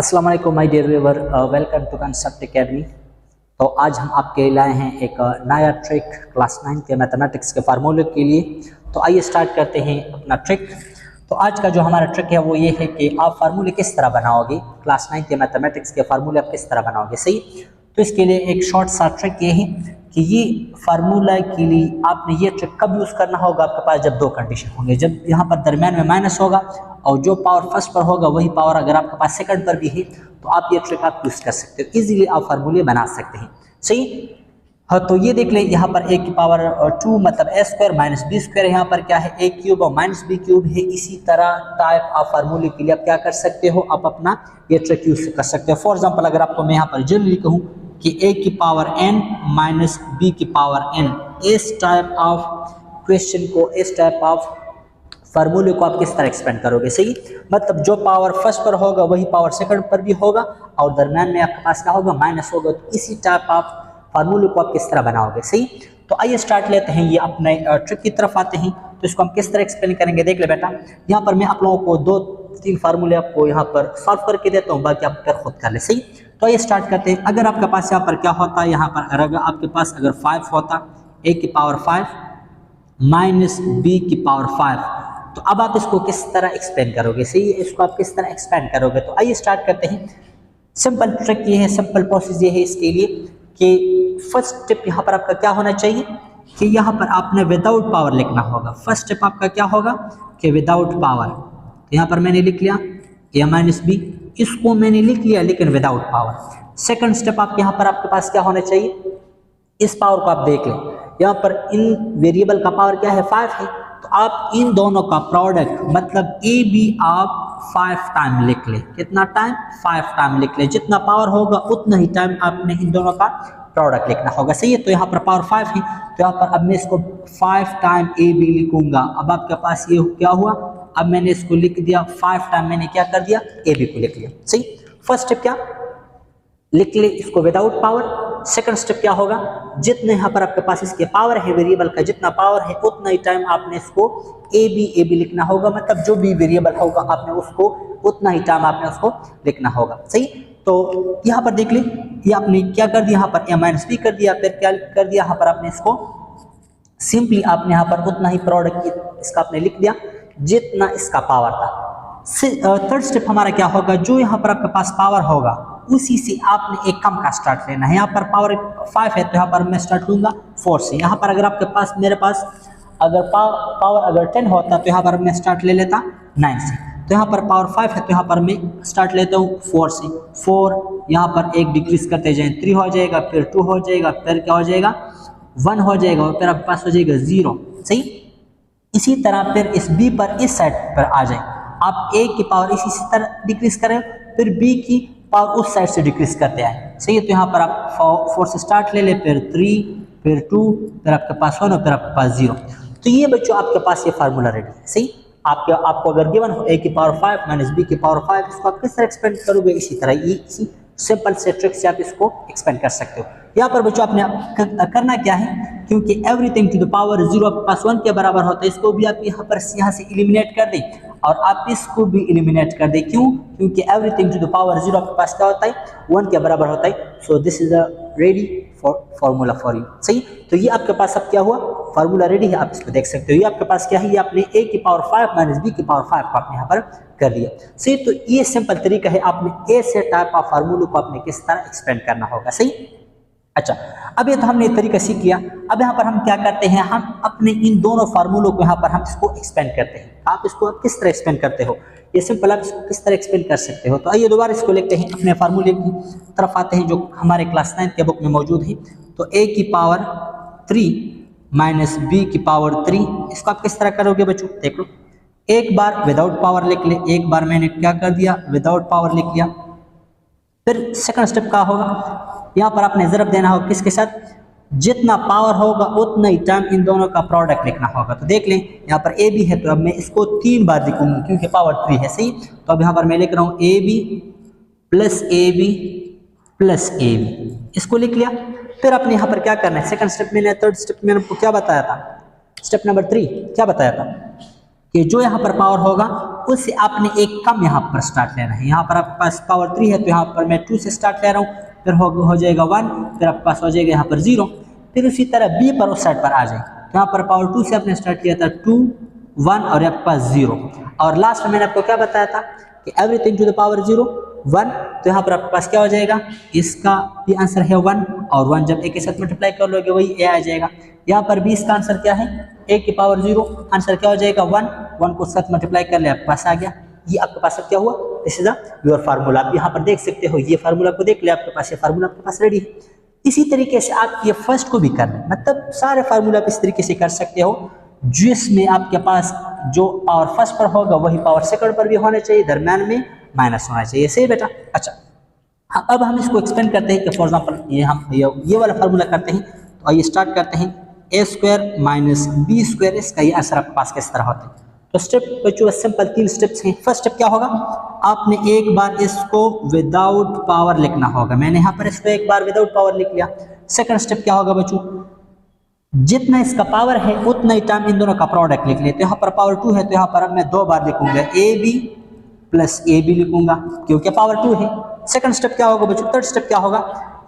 अस्सलाम वालेकुम my dear viewer, welcome to Concept Academy. तो आज हम आपके लाए हैं एक नया ट्रिक क्लास 9 के मैथमेटिक्स के फार्मूले के लिए। तो आइए स्टार्ट करते हैं अपना ट्रिक। तो आज का जो हमारा ट्रिक है वो ये है कि आप फार्मूले किस तरह बनाओगे, क्लास 9 के मैथमेटिक्स के फार्मूले आप किस तरह बनाओगे। सही, तो इसके लिए एक शॉर्ट सा ट्रिक ये है कि ये फार्मूला के लिए आपने ये ट्रिक कब यूज़ करना होगा, आपके पास जब दो कंडीशन होंगे, जब यहाँ पर दरमियान में माइनस होगा और जो पावर फर्स्ट पर होगा वही पावर अगर आपके पास सेकंड पर भी है तो आप ये ट्रिक आप यूज़ कर सकते हो, इजीली आप फार्मूले बना सकते हैं। सही, हाँ तो ये देख लें, यहाँ पर a की पावर 2 मतलब a square minus B square, यहाँ पर क्या है a क्यूब और माइनस बी क्यूब है। इसी तरह टाइप ऑफ फार्मूले के लिए आप क्या कर सकते हो, आप अपना ये ट्रिक यूज कर सकते हो। फॉर एग्जांपल अगर आपको मैं यहाँ पर जनरली कहूँ कि a की पावर n माइनस b की पावर n, इस टाइप ऑफ क्वेश्चन को, इस टाइप ऑफ फार्मूले को आप किस तरह एक्सपेंड करोगे। सही, मतलब जो पावर फर्स्ट पर होगा वही पावर सेकंड पर भी होगा और दरम्यान में आपके पास क्या होगा, माइनस होगा। तो इसी टाइप ऑफ फार्मूले को आप किस तरह बनाओगे। सही, तो आइए स्टार्ट लेते हैं, ये अपने ट्रिक की तरफ आते हैं। तो इसको हम किस तरह एक्सप्लेन करेंगे, देख ले बेटा। यहाँ पर मैं आप लोगों को 2-3 फार्मूले आपको यहाँ पर सॉल्व करके देता हूँ, बाकी आप खुद कर ले। सही, तो आइए स्टार्ट करते हैं। अगर आपके पास यहाँ पर क्या होता है, यहाँ पर अगर आपके पास अगर 5 होता, a की पावर 5 माइनस b की पावर 5, तो अब आप इसको किस तरह एक्सप्लेन करोगे। सही है, इसको आप किस तरह एक्सपेंड करोगे। तो आइए स्टार्ट करते हैं। सिंपल ट्रिक ये है, सिंपल प्रोसेस ये है इसके लिए कि फर्स्ट स्टेप यहाँ पर आपका क्या होना चाहिए कि यहाँ पर आपने विदाउट पावर लिखना होगा। फर्स्ट स्टेप आपका क्या होगा कि विदाउट पावर। तो यहाँ पर मैंने लिख लिया a माइनस बी, इसको मैंने लिख लिया लेकिन विदाउट पावर। सेकंड स्टेप आप यहाँ पर आपके पास क्या होना चाहिए, इस पावर को आप देख लें, यहाँ पर इन वेरिएबल का पावर क्या है, 5 है। तो आप इन दोनों का प्रोडक्ट मतलब ए बी आप 5 टाइम लिख ले। कितना टाइम, 5 टाइम लिख ले। जितना पावर होगा उतना ही टाइम आपने इन दोनों का प्रोडक्ट लिखना होगा। सही है, तो यहाँ पर पावर 5 है, तो यहाँ पर अब मैं इसको 5 टाइम ए बी लिखूंगा। अब आपके पास ये क्या हुआ, अब मैंने इसको लिख दिया 5 टाइम, मैंने क्या कर दिया, ए बी को लिख लिया। सही, फर्स्ट स्टेप क्या लिख ले, इसको विदाउट पावर। सेकंड स्टेप क्या होगा, जितने यहाँ पर आपके पास इसके पावर है, वेरिएबल का जितना पावर है उतना ही टाइम आपने इसको ए बी लिखना होगा। मतलब जो भी वेरिएबल होगा आपने उसको उतना ही टाइम आपने उसको लिखना होगा। सही, तो यहाँ पर देख ले, ये आपने क्या कर दिया, यहाँ पर a माइनस बी कर दिया, फिर क्या कर दिया, यहाँ पर आपने इसको सिंपली आपने यहाँ पर उतना ही प्रोडक्ट इसका आपने लिख दिया जितना इसका पावर था। थर्ड स्टेप हमारा क्या होगा, जो यहाँ पर आपके पास पावर होगा उसी से आपने एक कम का स्टार्ट लेना है। यहाँ पर पावर 5 है तो यहाँ पर मैं स्टार्ट लूंगा 4 से। यहाँ पर अगर आपके पास, मेरे पास अगर पावर अगर 10 होता तो यहाँ पर मैं स्टार्ट ले लेता 9 से। तो यहाँ पर पावर 5 है तो यहाँ पर मैं स्टार्ट लेता हूँ 4 से। 4 यहाँ पर एक डिक्रीज करते जाएं, 3 हो जाएगा, फिर 2 हो जाएगा, फिर क्या हो जाएगा, 1 हो जाएगा, और फिर आपके पास हो जाएगा 0। सही, इसी तरह फिर इस b पर इस साइड पर आ जाए, आप a की पावर इसी तरह डिक्रीज करें, फिर b की पावर उस साइड से डिक्रीज करते आए। सही है, तो यहाँ पर आप 4 से स्टार्ट ले ले, फिर 3, फिर 2, फिर आपके पास 1 और फिर आपके पास 0। तो ये बच्चों आपके पास ये फार्मूला रेडी है। सही, आपको अगर गिवन हो a की पावर 5 माइनस b की पावर 5, इसको आप किस तरह एक्सपेंड करोगे, इसी तरह इसी सिंपल से ट्रिक से आप इसको एक्सपेंड कर सकते हो। यहाँ पर बच्चों आपने करना क्या है, क्योंकि एवरीथिंग टू द पावर 0 आपके पास 1 के बराबर होता है, इसको भी आप यहाँ से एलिमिनेट कर दें और आप इसको भी एलिमिनेट कर दें। क्यों, क्योंकि एवरीथिंग टू द पावर 0 आपके पास क्या होता है, 1 के बराबर होता है। So this is a ready formula for you. सही, तो ये आपके पास अब क्या हुआ, फार्मूला रेडी है, आप इसको देख सकते हो। ये आपके पास क्या है, ये आपने a की पावर 5 माइनस b की पावर 5 को आपने यहाँ पर कर दिया। सही, तो ये सिंपल तरीका है, आपने ए से टाइप ऑफ फार्मूले को आपने किस तरह एक्सपेंड करना होगा। सही, अच्छा, अब ये तो हमने तरीका सीख लिया। अब यहाँ पर हम क्या करते हैं, हम अपने इन दोनों फार्मूलों को यहाँ पर हम इसको एक्सपेंड करते हैं। आप इसको किस तरह एक्सपेंड करते हो, ये सिंपल आप इसको किस तरह एक्सपेंड कर सकते हो। तो आइए दोबारा इसको लेते हैं, अपने फार्मूले की तरफ आते हैं जो हमारे क्लास 9 के बुक में मौजूद है। तो a की पावर 3 माइनस b की पावर 3, इसको आप किस तरह करोगे बच्चों, देख लो। एक बार विदाउट पावर लिख ले, एक बार मैंने क्या कर दिया, विदाउट पावर लिख लिया। फिर सेकंड स्टेप क्या होगा, यहाँ पर आपने ज़रब देना होगा किसके साथ, जितना पावर होगा उतना ही टाइम इन दोनों का प्रोडक्ट लिखना होगा। तो देख लें, यहाँ पर ए बी है तो अब मैं इसको 3 बार लिखूंगा क्योंकि पावर 3 है। सही, तो अब यहाँ पर मैं लिख रहा हूँ A B plus A B plus A B, इसको लिख लिया। फिर आपने यहाँ पर क्या करना है, सेकंड स्टेप मैंने, थर्ड स्टेप मैंने आपको क्या बताया था, स्टेप नंबर 3 क्या बताया था कि जो यहाँ पर पावर होगा उससे आपने एक कम यहाँ पर स्टार्ट लेना है। यहाँ पर आपके पास पावर 3 है तो यहाँ पर मैं 2 से स्टार्ट ले रहा हूँ, फिर हो जाएगा 1, फिर आपके पास हो जाएगा यहाँ पर 0, फिर उसी तरह बी पर उस साइड पर आ जाए तो यहाँ पर पावर 2 से आपने स्टार्ट किया था 2, 1 और आपके पास 0, और लास्ट में मैंने आपको क्या बताया था कि एवरीथिंग टू द पावर 0 1, तो यहाँ पर आपके पास क्या हो जाएगा, इसका भी आंसर है 1, और 1 जब ए के साथ मल्टीप्लाई कर लोगे वही ए आ जाएगा। यहाँ पर भी इसका आंसर क्या है, ए की पावर 0, आंसर क्या हो जाएगा 1 को साथ मल्टीप्लाई कर ले आपके पास आ गया। ये आपके पास क्या हुआ, दिस इज योर फार्मूला। आप यहाँ पर देख सकते हो, ये फार्मूला को देख ले, आपके पास ये फार्मूला आपके पास रेडी है। इसी तरीके से आप ये फर्स्ट को भी कर लें, मतलब सारे फार्मूला आप इस तरीके से कर सकते हो जिसमें आपके पास जो पावर फर्स्ट पर होगा वही पावर सेकंड पर भी होना चाहिए, दरम्यान में माइनस होना चाहिए। सही बेटा। अच्छा हाँ, अब हम इसको एक्सपेंड करते हैं कि फॉर एग्जांपल ये हम ये वाला फार्मूला करते हैं। तो आइए स्टार्ट करते हैं, ए स्क्वायर माइनस बी स्क्वायर, इसका ये आंसर आपके पास किस तरह होता है। तो स्टेप बच्चों सिंपल 3 स्टेप्स हैं। फर्स्ट स्टेप क्या होगा, आपने एक बार इसको विदाउट पावर लिखना होगा। मैंने यहाँ पर इसको एक बार विदाउट पावर लिख लिया। सेकंड स्टेप क्या होगा बच्चों, जितना इसका पावर है उतना ही टाइम इन दोनों का प्रोडक्ट लिख लेते हैं। यहाँ पर पावर 2 है तो यहाँ पर अब मैं 2 बार लिखूंगा A B plus A B लिखूंगा क्योंकि पावर 2 है। सेकंड स्टेप क्या होगा बच्चों, थर्ड स्टेप क्या होगा,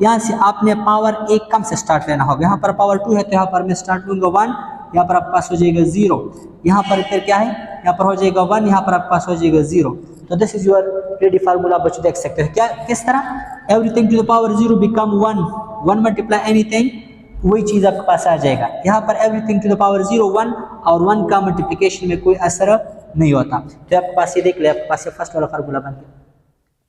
यहाँ से आपने पावर एक कम से स्टार्ट लेना होगा। यहाँ पर पावर 2 है तो यहाँ पर मैं स्टार्ट लूंगा 1, यहाँ पर आपके पास हो जाएगा 0, यहाँ पर फिर क्या है, यहाँ पर हो जाएगा 1, यहाँ पर आपके पास हो जाएगा 0। तो this is your ready formula. बच्चों देख सकते हैं क्या किस तरह, everything to the power 0 become 1 multiply anything, वही चीज आपके पास आ जाएगा। यहाँ पर एवरीथिंग टू द पावर 0 1 और 1 का मल्टीप्लिकेशन में कोई असर नहीं होता। तो आपके पास ये देख ले, आपके पास ये फर्स्ट वाला फार्मूला बन गया।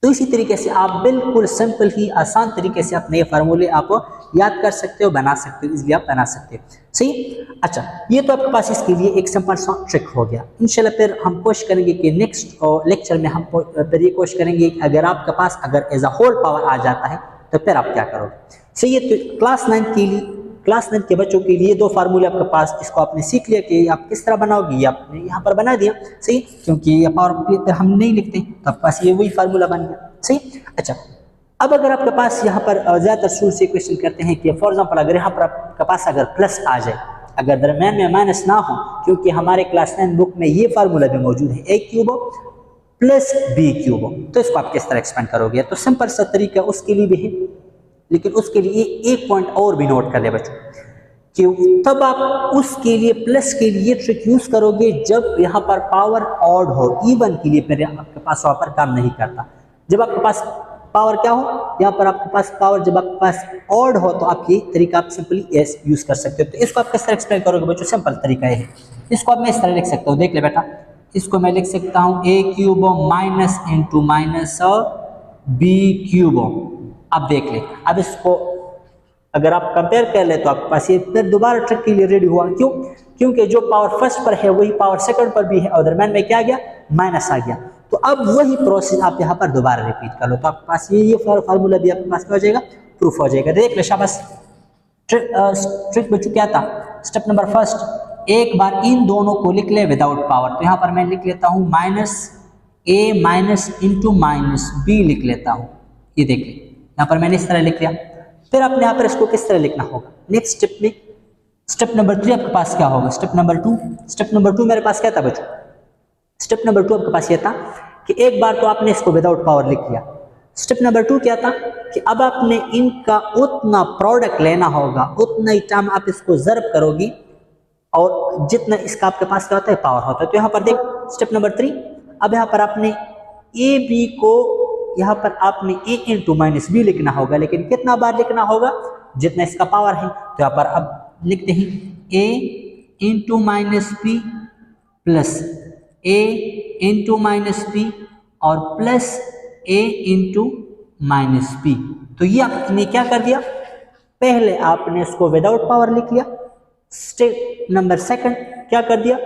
तो इसी तरीके से आप बिल्कुल सिंपल ही आसान तरीके से अपने ये फार्मूले आप याद कर सकते हो, बना सकते हो, इसलिए आप बना सकते हो। सही। अच्छा ये तो आपके पास इसके लिए एक सिंपल सा ट्रिक हो गया। इंशाल्लाह फिर हम कोशिश करेंगे कि नेक्स्ट लेक्चर में हम फिर ये कोशिश करेंगे कि अगर आपके पास अगर एज अ होल पावर आ जाता है तो फिर आप क्या करोगे। सही है। तो क्लास 9 के बच्चों के लिए 2 फार्मूले आपके पास, इसको आपने सीख लिया कि आप किस तरह बनाओगे, ये आपने यहाँ पर बना दिया। सही, क्योंकि ये पावर पर हम नहीं लिखते तो आपके पास ये वही फार्मूला बन गया। सही। अच्छा अब अगर आपके पास यहाँ पर ज़्यादातर स्टूडेंट से क्वेश्चन करते हैं कि फॉर एग्जांपल अगर यहाँ पर आपके पास अगर प्लस आ जाए, अगर दरम्यान में माइनस ना हो, क्योंकि हमारे क्लास 9 बुक में ये फार्मूला भी मौजूद है, ए क्यूब प्लस बी क्यूब, तो इसको आप किस तरह एक्सपेंड करोगे। तो सिंपल सा तरीका उसके लिए भी है, लेकिन उसके लिए एक पॉइंट और भी नोट कर ले बच्चों कि तब आप उसके लिए प्लस के लिए ट्रिक यूज करोगे जब यहाँ पर पावर ऑड हो। इवन के लिए फिर आपके पास वहाँ पर काम नहीं करता। जब आपके पास पावर क्या हो, यहाँ पर आपके पास पावर जब आपके पास ऑड हो तो आप ये तरीका आप सिंपली एस यूज कर सकते हो। तो इसको आप किस तरह एक्सप्लेन करोगे बच्चों, सिंपल तरीका है। इसको आप मैं इस तरह लिख सकता हूँ, देख ले बेटा, इसको मैं लिख सकता हूँ a cube minus into minus B cube. अब देख ले, अब इसको अगर आप कंपेयर कर ले तो आपके पास ये फिर दोबारा ट्रिक के लिए रेडी हुआ। क्यों, क्योंकि जो पावर फर्स्ट पर है वही पावर सेकंड पर भी है और दरम्यान में क्या आ गया, माइनस आ गया। तो अब वही प्रोसेस आप यहाँ पर दोबारा रिपीट कर लो तो आपके पास ये फार्मूला भी आपके पास क्या हो जाएगा, प्रूफ हो जाएगा। देख ले शाबाश। ट्रिक बच्चों क्या था, स्टेप नंबर फर्स्ट, एक बार इन दोनों को लिख ले विदाउट पावर। तो यहाँ पर मैं लिख लेता हूँ माइनस ए माइनस इंटू माइनस बी लिख लेता हूँ। ये देख ले, यहाँ पर मैंने इस तरह लिख लिया। फिर आपने यहाँ पर इसको किस तरह लिखना होगा नेक्स्ट स्टेप में। स्टेप नंबर 3 आपके पास क्या होगा, स्टेप नंबर 2 मेरे पास क्या था बच्चों, स्टेप नंबर 2 आपके पास ये था कि एक बार तो आपने इसको विदाउट पावर लिख लिया। स्टेप नंबर 2 क्या था कि अब आपने इनका उतना प्रोडक्ट लेना होगा, उतना ही टाइम आप इसको ज़र्ब करोगी और जितना इसका आपके पास क्या होता है, पावर होता है। तो यहाँ पर देख स्टेप नंबर 3, अब यहाँ पर आपने ए बी को यहाँ पर आपने ए इंटू माइनस बी लिखना होगा, लेकिन कितना बार लिखना होगा, जितना इसका पावर है। तो यहाँ पर अब लिखते हैं ए इंटू माइनस बी प्लस ए इंटू माइनस बी और प्लस ए इंटू माइनस बी। तो ये आपने क्या कर दिया, पहले आपने इसको विदाउट पावर लिख लिया। स्टेप नंबर 2 क्या कर दिया,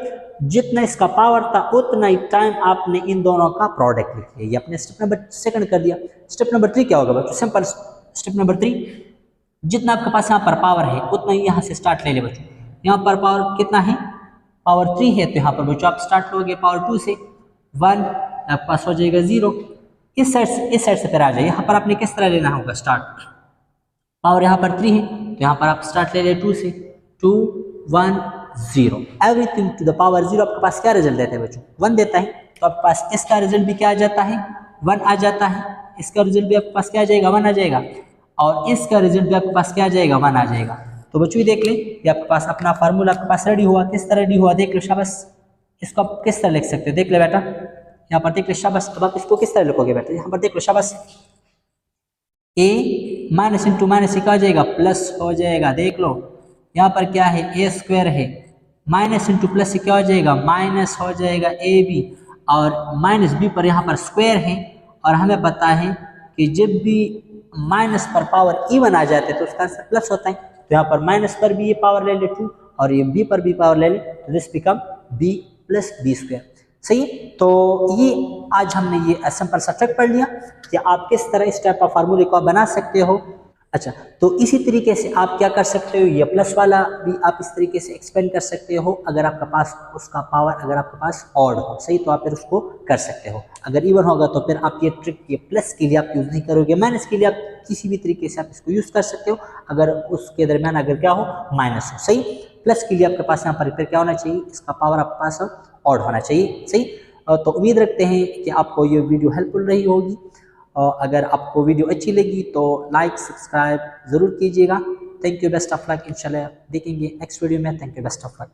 जितना इसका पावर था उतना ही टाइम आपने इन दोनों का प्रोडक्ट लिख लिया। ये आपने स्टेप नंबर 2 कर दिया। स्टेप नंबर 3 क्या होगा बच्चों, सिंपल स्टेप नंबर 3, जितना आपके पास यहाँ पर पावर है उतना ही यहाँ से स्टार्ट ले ले बच्चों। यहाँ पर पावर कितना है, पावर 3 है, तो यहाँ पर बच्चों आप स्टार्ट लोगे पावर 2 से 1, आपके पास हो जाएगा 0। इस साइड से फिर आ जाए। यहाँ पर आपने किस तरह लेना होगा स्टार्ट, पावर यहाँ पर 3 है तो यहाँ पर आप स्टार्ट ले ले 2 से 2 1 0। एवरीथिंग टू द पावर 0 आपके पास क्या रिजल्ट देता है बच्चों, 1 देता है। तो आपके पास इसका रिजल्ट भी क्या आ जाता है, 1 आ जाता है। इसका रिजल्ट भी आपके पास क्या आ जाएगा, 1 आ जाएगा, और इसका रिजल्ट भी आपके पास क्या आ जाएगा, 1 आ जाएगा। तो बच्चों देख लें, ये आपके पास अपना फार्मूला आपके पास रेडी हुआ। किस तरह रेडी हुआ देख लो, शाबाश। इसको आप किस तरह लिख सकते हो, देख ले बेटा, यहाँ पर देख ले, शाबाश। अब आप इसको किस तरह लिखोगे बेटा, यहाँ पर देख लो, शाबाश। ए माइनस इंटू माइनस क्या हो जाएगा, प्लस हो जाएगा। देख लो यहाँ पर क्या है, ए स्क्वायर है, माइनस इंटू प्लस से क्या हो जाएगा, माइनस हो जाएगा ए बी, और माइनस बी पर यहाँ पर स्क्वायर है, और हमें पता है कि जब भी माइनस पर पावर इवन आ जाते हैं तो उसका आंसर प्लस होता है। तो यहाँ पर माइनस पर भी ये पावर ले ले 2, और ये बी पर भी पावर ले ले, तो this become B plus B square. सही। तो ये आज हमने ये सिंपल सा ट्रिक पढ़ लिया कि आप किस तरह इस टाइप का फार्मूले को बना सकते हो। अच्छा, तो इसी तरीके से आप क्या कर सकते हो, ये प्लस वाला भी आप इस तरीके से एक्सपेंड कर सकते हो। अगर आपके पास उसका पावर, अगर आपके पास ऑड हो, सही, तो आप फिर उसको कर सकते हो। अगर इवन होगा तो फिर आप ये ट्रिक, ये प्लस के लिए आप यूज़ नहीं करोगे, माइनस के लिए आप किसी भी तरीके से आप इसको यूज़ कर सकते हो, अगर उसके दरमियान अगर क्या हो, माइनस हो। सही। प्लस के लिए आपके पास यहाँ पर फिर क्या होना चाहिए, इसका पावर आपके पास ऑड होना चाहिए। सही। तो उम्मीद रखते हैं कि आपको ये वीडियो हेल्पफुल रही होगी। अगर आपको वीडियो अच्छी लगी तो लाइक सब्सक्राइब ज़रूर कीजिएगा। Thank you, best of luck. इंशाल्लाह देखेंगे नेक्स्ट वीडियो में। Thank you, best of luck.